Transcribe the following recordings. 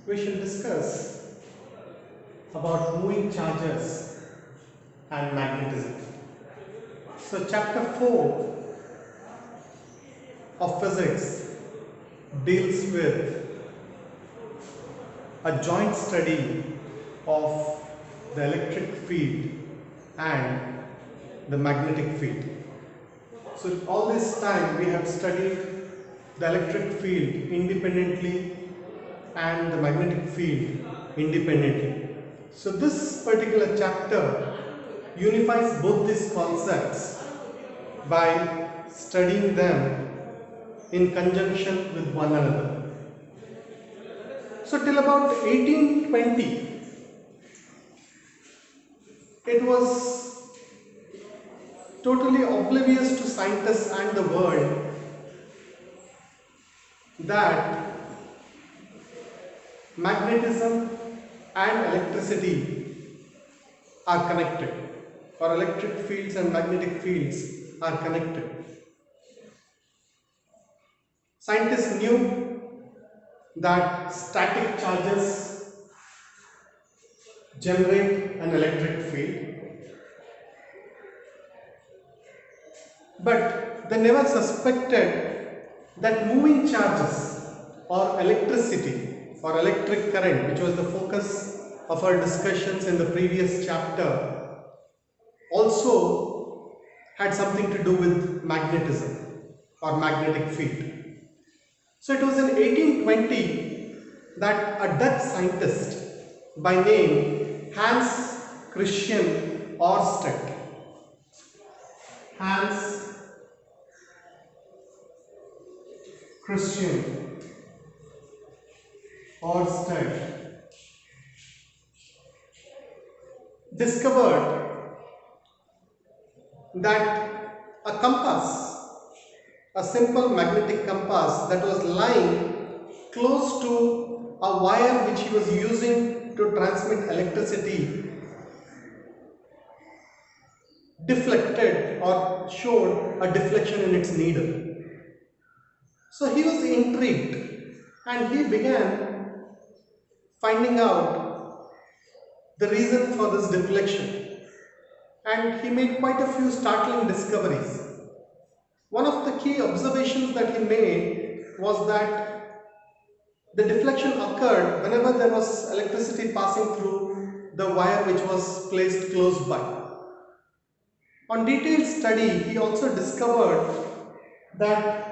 we shall discuss about moving charges and magnetism. So chapter 4 of physics deals with a joint study of the electric field and the magnetic field. So all this time we have studied the electric field independently and the magnetic field independently. So this particular chapter unifies both these concepts by studying them in conjunction with one another. So till about 1820, it was totally oblivious to scientists and the world that magnetism and electricity are connected, or electric fields and magnetic fields are connected. Scientists knew that static charges generate an electric field, but they never suspected that moving charges or electricity or electric current, which was the focus of our discussions in the previous chapter, also had something to do with magnetism or magnetic field. So it was in 1820 that a Dutch scientist by name Hans Christian Ørsted, Hans Christian Ørsted discovered that a compass, a simple magnetic compass that was lying close to a wire which he was using to transmit electricity, deflected or showed a deflection in its needle. So he was intrigued and he began finding out the reason for this deflection, and he made quite a few startling discoveries. One of the key observations that he made was that the deflection occurred whenever there was electricity passing through the wire which was placed close by. On detailed study, he also discovered that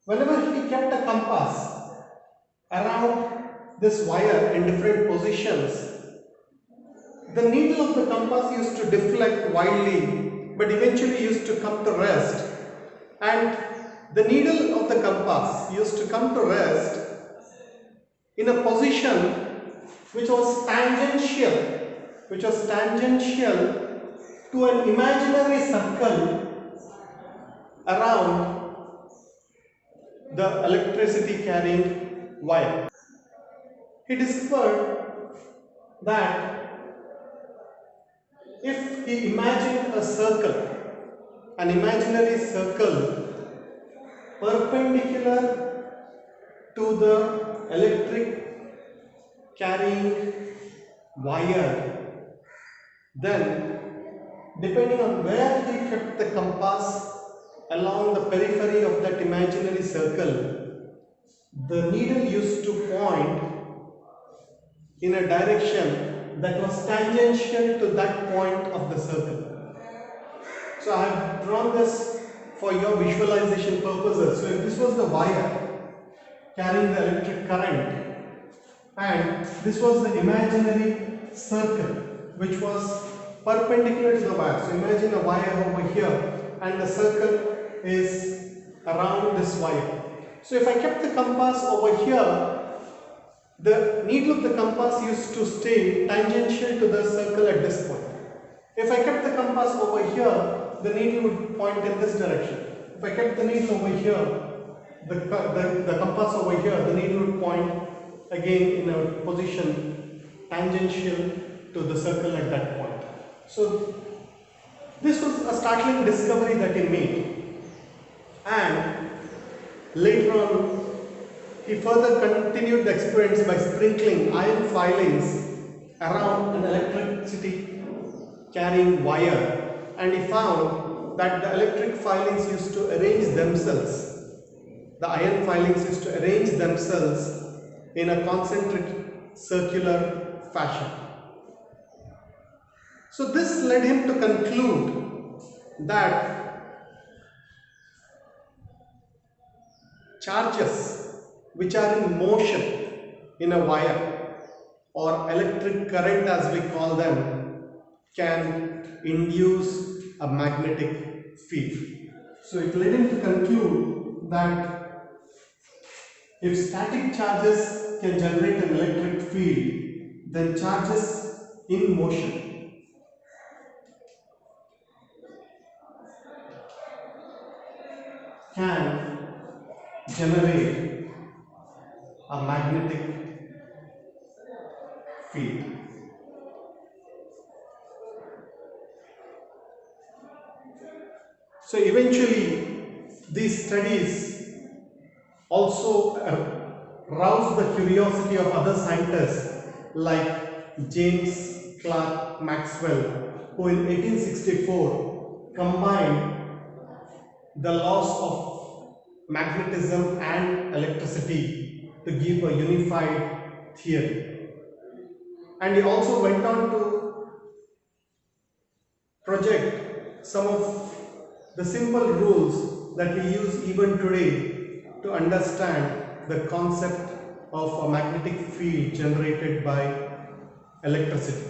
whenever he kept a compass around this wire in different positions, the needle of the compass used to deflect wildly, but eventually used to come to rest, and the needle of the compass used to come to rest in a position which was tangential to an imaginary circle around the electricity carrying wire. He discovered that if he imagined a circle, an imaginary circle perpendicular to the electric carrying wire, then depending on where he kept the compass along the periphery of that imaginary circle, the needle used to point in a direction that was tangential to that point of the circle. So I have drawn this for your visualization purposes. So if this was the wire carrying the electric current, and this was the imaginary circle which was perpendicular to the wire. So imagine a wire over here and the circle is around this wire. So if I kept the compass over here, the needle of the compass used to stay tangential to the circle at this point. If I kept the compass over here, the needle would point in this direction. If I kept the needle over here, the compass over here, the needle would point again in a position tangential to the circle at that point. So this was a startling discovery that he made, and later on he further continued the experiments by sprinkling iron filings around an electricity carrying wire, and he found that the electric filings used to arrange themselves. The iron filings used to arrange themselves in a concentric circular fashion. So this led him to conclude that charges which are in motion in a wire, or electric current as we call them, can induce a magnetic field. So it led him to conclude that if static charges can generate an electric field, then charges in motion can generate a magnetic field. So eventually these studies also roused the curiosity of other scientists like James Clerk Maxwell, who in 1864 combined the laws of magnetism and electricity to give a unified theory. And he also went on to project some of the simple rules that we use even today to understand the concept of a magnetic field generated by electricity.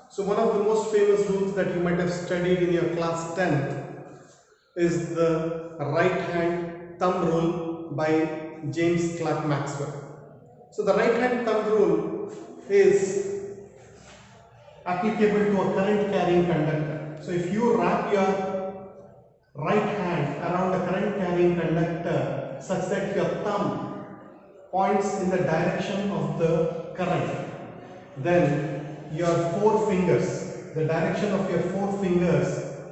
So one of the most famous rules that you might have studied in your class 10th is the right hand thumb rule by James Clerk Maxwell. So the right hand thumb rule is applicable to a current carrying conductor. So if you wrap your right hand around the current carrying conductor such that your thumb points in the direction of the current, then your four fingers, the direction of your four fingers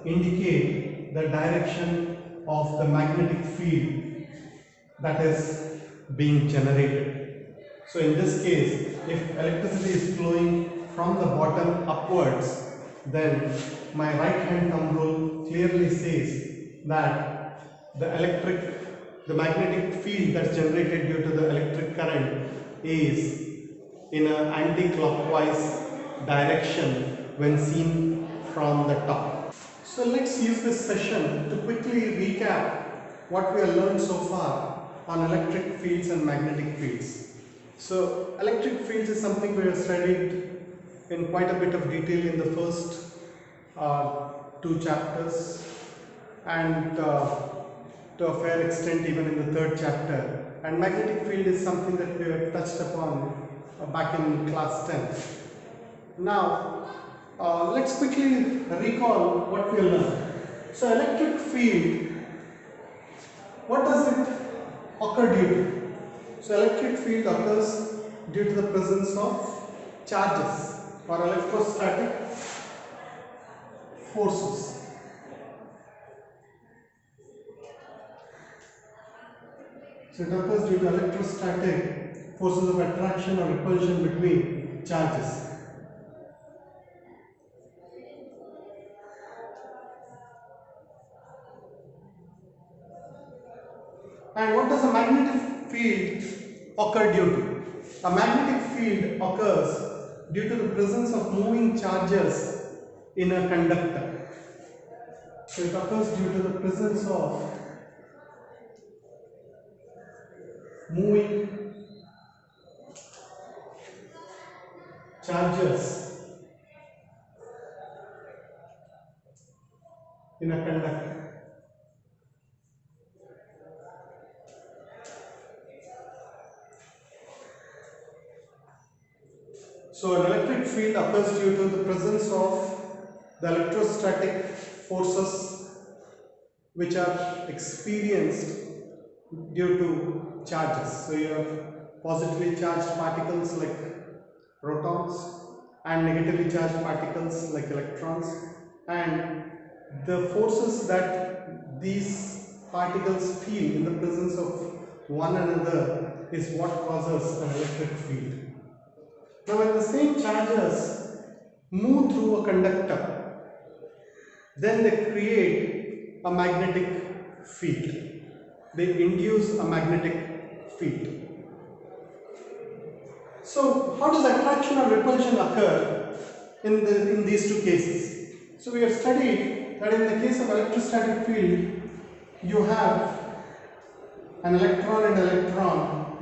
indicate the direction of the magnetic field that is being generated. So in this case, if electricity is flowing from the bottom upwards, then my right hand thumb rule clearly says that the magnetic field that's generated due to the electric current is in an anti-clockwise direction when seen from the top. So let's use this session to quickly recap what we have learned so far on electric fields and magnetic fields. So electric fields is something we have studied in quite a bit of detail in the first two chapters, and to a fair extent even in the third chapter. And magnetic field is something that we have touched upon back in class 10. Now let's quickly recall what we learned. So electric field, what does it occur due to? So electric field occurs due to the presence of charges or electrostatic forces. So it occurs due to electrostatic forces of attraction or repulsion between charges. And what does a magnetic field occur due to? A magnetic field occurs due to the presence of moving charges in a conductor. So it occurs due to the presence of moving charges in a conductor. So an electric field occurs due to the presence of the electrostatic forces which are experienced due to charges. So you have positively charged particles like protons and negatively charged particles like electrons, and the forces that these particles feel in the presence of one another is what causes an electric field. Now when the same charges move through a conductor, then they create a magnetic field. They induce a magnetic field. So how does attraction or repulsion occur in these two cases? So we have studied that in the case of electrostatic field, you have an electron and electron,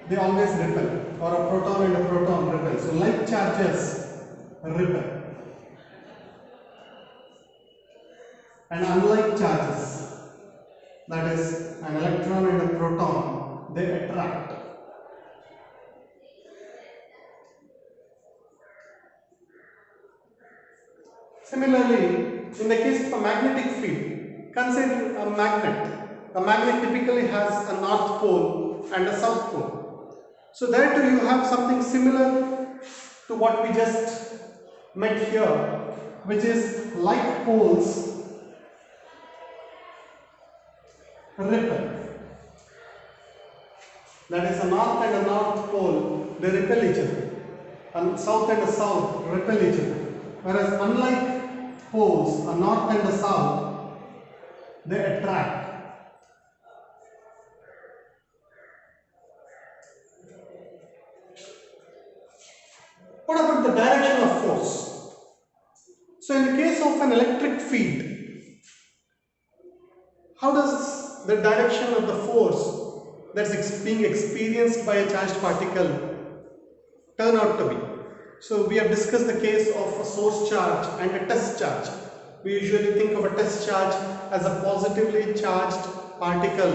they always repel, or a proton and a proton repel. So like charges repel, and unlike charges, that is an electron and a proton, they attract. Similarly, in the case of a magnetic field, consider a magnet. A magnet typically has a north pole and a south pole. So there too you have something similar to what we just met here, which is like poles repel. That is, a north and a north pole, they repel each other, and south and a south repel each other. Whereas unlike poles, a north and a south, they attract. What about the direction of force? So in the case of an electric field, how does the direction of the force that's being experienced by a charged particle turn out to be? So we have discussed the case of a source charge and a test charge. We usually think of a test charge as a positively charged particle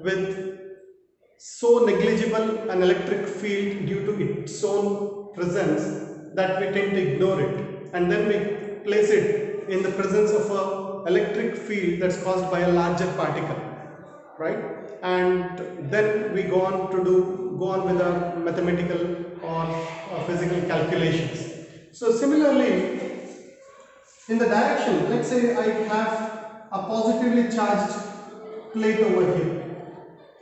with so negligible an electric field due to its own presence that we tend to ignore it, and then we place it in the presence of an electric field that's caused by a larger particle, right? And then we go on with our mathematical or physical calculations. So similarly, in the direction, let's say I have a positively charged plate over here.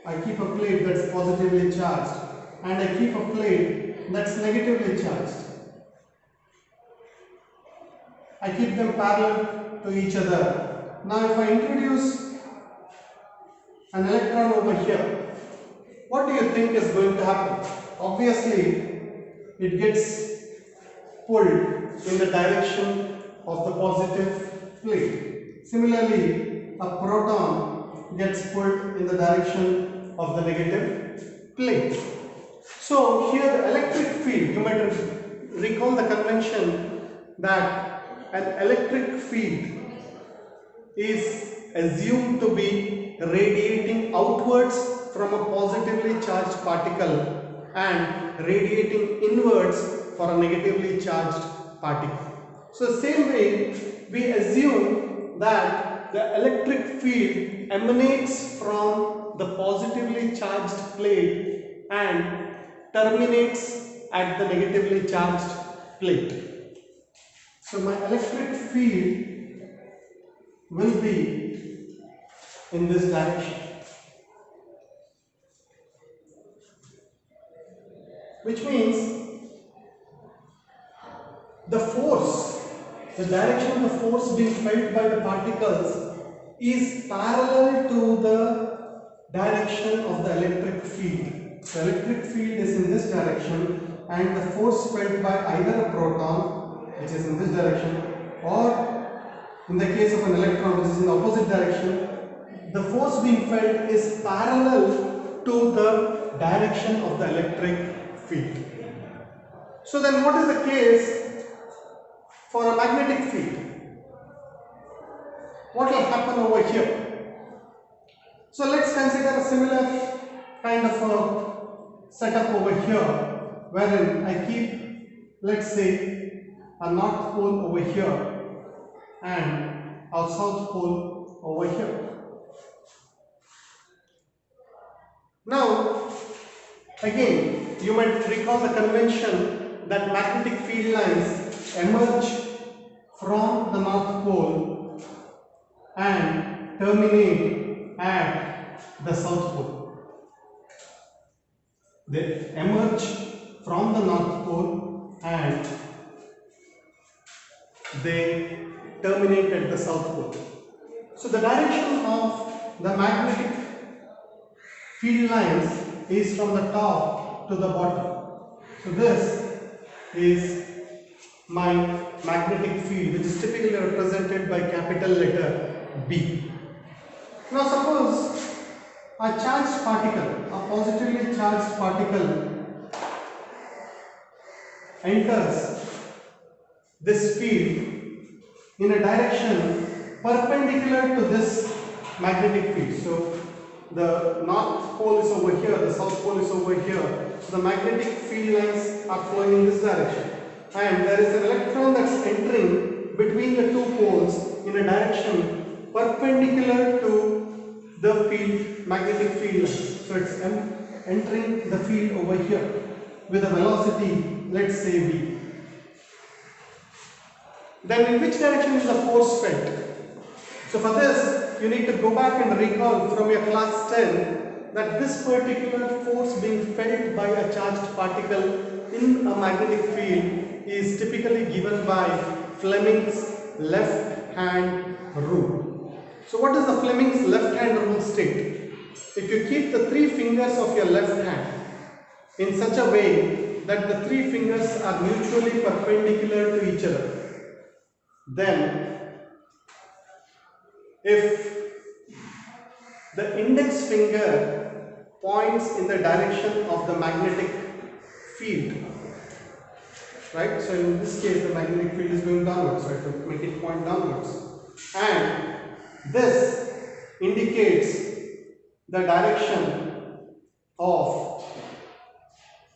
I keep a plate that's positively charged, and I keep a plate that's negatively charged. I keep them parallel to each other. Now if I introduce an electron over here, what do you think is going to happen? Obviously, it gets pulled in the direction of the positive plate. Similarly, a proton gets pulled in the direction of the negative plate. So here the electric field, you might recall the convention that an electric field is assumed to be radiating outwards from a positively charged particle and radiating inwards for a negatively charged particle. So same way, we assume that the electric field emanates from the positively charged plate and terminates at the negatively charged plate. So my electric field will be in this direction, which means the force, the direction of the force being felt by the particles is parallel to the direction of the electric field. The electric field is in this direction, and the force felt by either a proton, which is in this direction, or in the case of an electron, which is in the opposite direction, the force being felt is parallel to the direction of the electric field. So then what is the case for a magnetic field? What will happen over here? So let's consider a similar kind of a setup over here, wherein I keep, let's say, a north pole over here and a south pole over here. Now, again, you might recall the convention that magnetic field lines emerge from the north pole and terminate at the south pole. They emerge from the North Pole and they terminate at the South Pole. So the direction of the magnetic field lines is from the top to the bottom. So this is my magnetic field, which is typically represented by capital letter B. Now suppose a charged particle, a positively charged particle enters this field in a direction perpendicular to this magnetic field. So the North Pole is over here, the South Pole is over here. So the magnetic field lines are flowing in this direction. And there is an electron that's entering between the two poles in a direction perpendicular to the field, magnetic field lines. So it's entering the field over here with a velocity, let's say v. Then in which direction is the force felt? So for this, you need to go back and recall from your class 10 that this particular force being felt by a charged particle in a magnetic field is typically given by Fleming's left hand rule. So what does the Fleming's left hand rule state? If you keep the three fingers of your left hand in such a way that the three fingers are mutually perpendicular to each other, then if the index finger points in the direction of the magnetic field, right? So in this case the magnetic field is going downwards, so I have to make it point downwards, and this indicates the direction of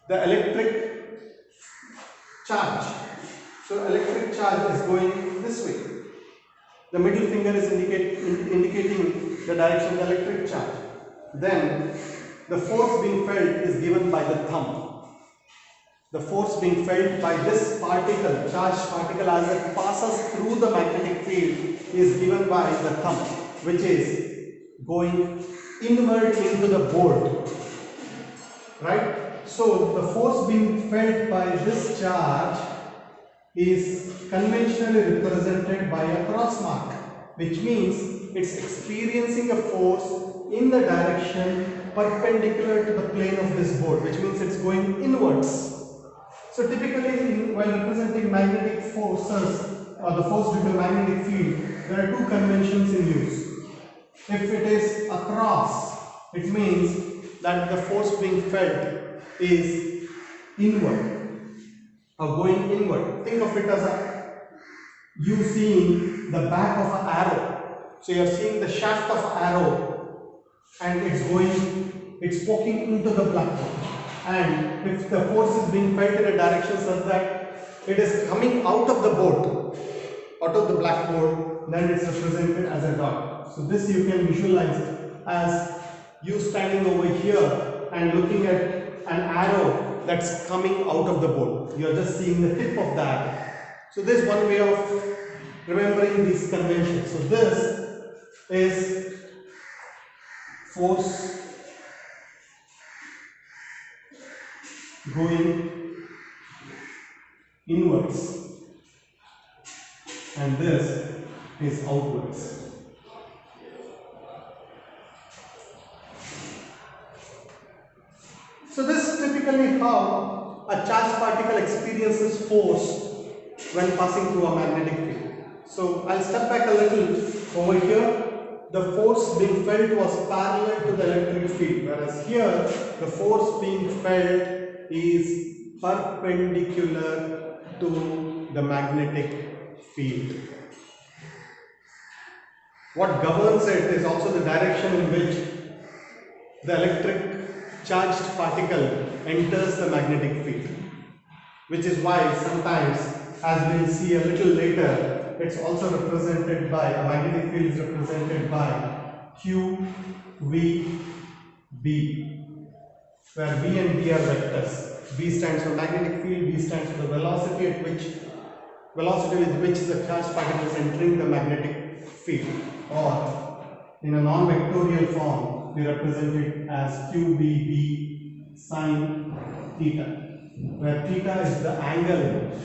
the electric charge. So electric charge is going this way. The middle finger is indicating the direction of the electric charge. Then the force being felt is given by the thumb. The force being felt by this particle, charged particle, as it passes through the magnetic field is given by the thumb, which is going inward into the board. Right? So the force being felt by this charge is conventionally represented by a cross mark, which means it's experiencing a force in the direction perpendicular to the plane of this board, which means it's going inwards. So typically while representing magnetic forces or the force due to magnetic field, there are two conventions in use. If it is across, it means that the force being felt is inward or going inward. Think of it as you seeing the back of an arrow. So you are seeing the shaft of an arrow and it's poking into the blackboard. And if the force is being felt in a direction such that it is coming out of the board, out of the blackboard, then it's represented as a dot. So this you can visualize as you standing over here and looking at an arrow that's coming out of the board. You are just seeing the tip of that. So this is one way of remembering these conventions. So this is force going inwards and this is outwards. So this is typically how a charged particle experiences force when passing through a magnetic field. So I'll step back a little over here. The force being felt was parallel to the electric field, whereas here the force being felt is perpendicular to the magnetic field. What governs it is also the direction in which the electric charged particle enters the magnetic field, which is why sometimes, as we'll see a little later, it's also represented by, a magnetic field is represented by Q, V, B, where V and B are vectors. V stands for magnetic field, B stands for the velocity with which the charged particle is entering the magnetic field, or in a non-vectorial form we represent it as QBB sine theta, where theta is the angle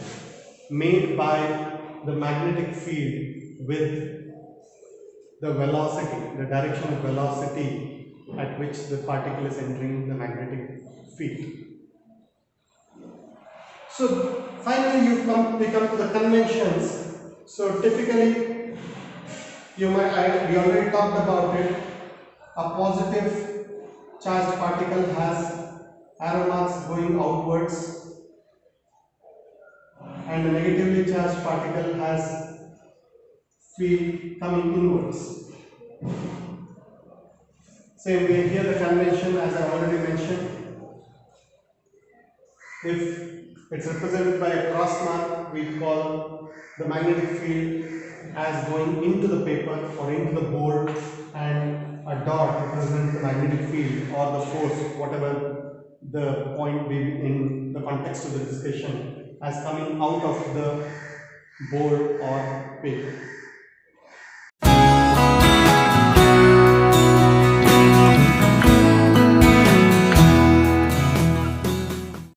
made by the magnetic field with the velocity, the direction of velocity at which the particle is entering the magnetic field. So finally we come to the conventions. So typically we already talked about it. A positive charged particle has arrow marks going outwards, and a negatively charged particle has field coming inwards. Same way here, the convention, as I already mentioned, if it's represented by a cross mark, we call the magnetic field as going into the paper or into the board, and a dot represents the magnetic field or the force, whatever the point may be in the context of the discussion, as coming out of the board or paper.